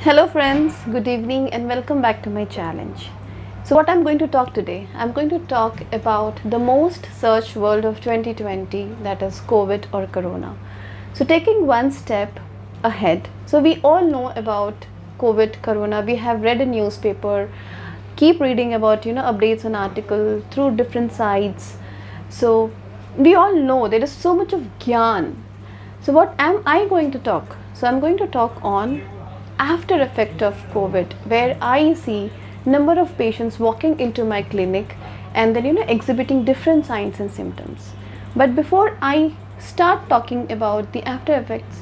Hello friends, good evening and welcome back to my challenge. So what I'm going to talk today, I'm going to talk about the most searched word of 2020, that is COVID or Corona. So taking one step ahead, so we all know about COVID, Corona, we have read a newspaper, keep reading about updates on article through different sites. So we all know there is so much of gyan. So what am I going to talk? So I'm going to talk on after effect of COVID, where I see number of patients walking into my clinic and then exhibiting different signs and symptoms. But before I start talking about the after effects,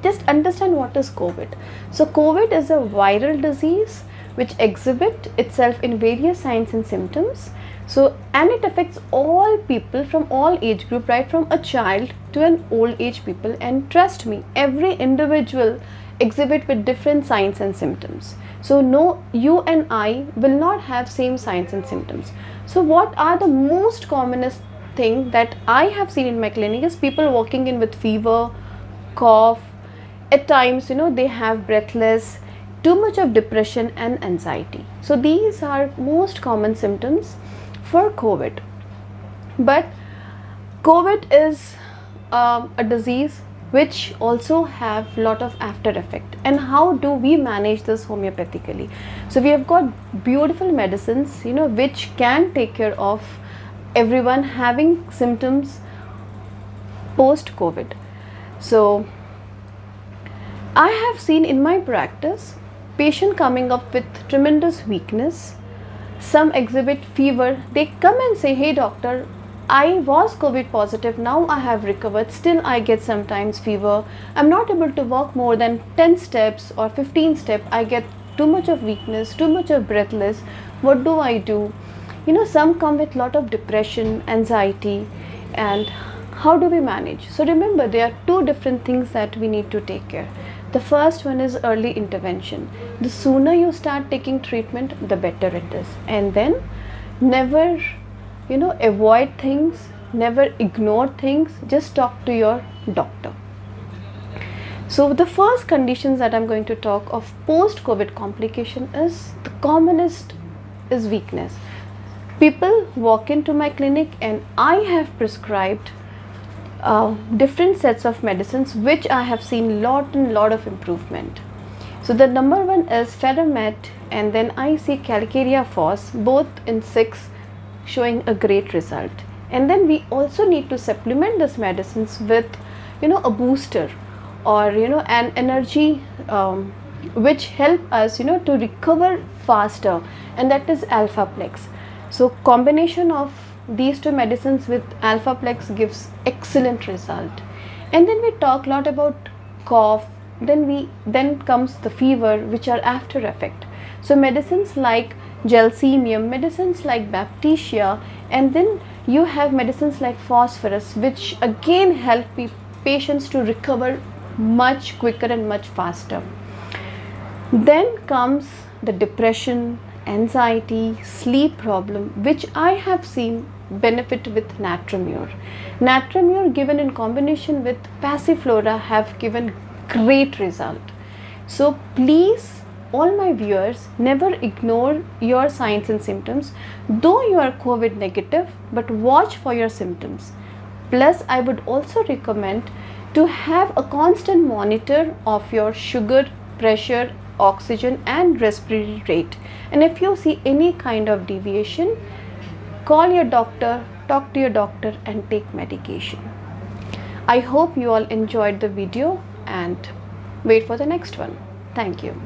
just understand what is COVID. So COVID is a viral disease which exhibit itself in various signs and symptoms. So, and it affects all people from all age group, right from a child to an old age people, and trust me, every individual exhibit with different signs and symptoms. So no, you and I will not have same signs and symptoms. So what are the most commonest thing that I have seen in my clinic is people walking in with fever, cough, at times they have breathless, too much of depression and anxiety. So these are most common symptoms for COVID. But COVID is a disease which also have lot of after effect. And how do we manage this homeopathically? So we have got beautiful medicines which can take care of everyone having symptoms post COVID. So I have seen in my practice patient coming up with tremendous weakness. Some exhibit fever. They come and say, hey doctor, I was COVID positive, now I have recovered, still I get sometimes fever, I'm not able to walk more than 10 steps or 15 steps, I get too much of weakness, too much of breathless, what do I do? Some come with lot of depression, anxiety, and how do we manage? So remember, there are two different things that we need to take care. The first one is early intervention. The sooner you start taking treatment, the better it is. And then never avoid things, never ignore things, just talk to your doctor. So the first conditions that I'm going to talk of post-COVID complication is, the commonest is weakness. People walk into my clinic and I have prescribed different sets of medicines which I have seen lot of improvement. So the number one is Ferromet, and then I see Calcarea Phos, both in 6, showing a great result. And then we also need to supplement these medicines with a booster or an energy which help us to recover faster, and that is Alphaplex. So combination of these two medicines with Alphaplex gives excellent result. And then we talk a lot about cough, then comes the fever, which are after effect. So medicines like Gelsemium, medicines like Baptisia, and then you have medicines like phosphorus, which again help patients to recover much quicker and much faster. Then comes the depression, anxiety, sleep problem, which I have seen benefit with Natramur. Natramur given in combination with Passiflora have given great result. So please, all my viewers, never ignore your signs and symptoms, though you are COVID negative, but watch for your symptoms. Plus, I would also recommend to have a constant monitor of your sugar, pressure, oxygen and respiratory rate. And if you see any kind of deviation, call your doctor, talk to your doctor and take medication. I hope you all enjoyed the video and wait for the next one. Thank you.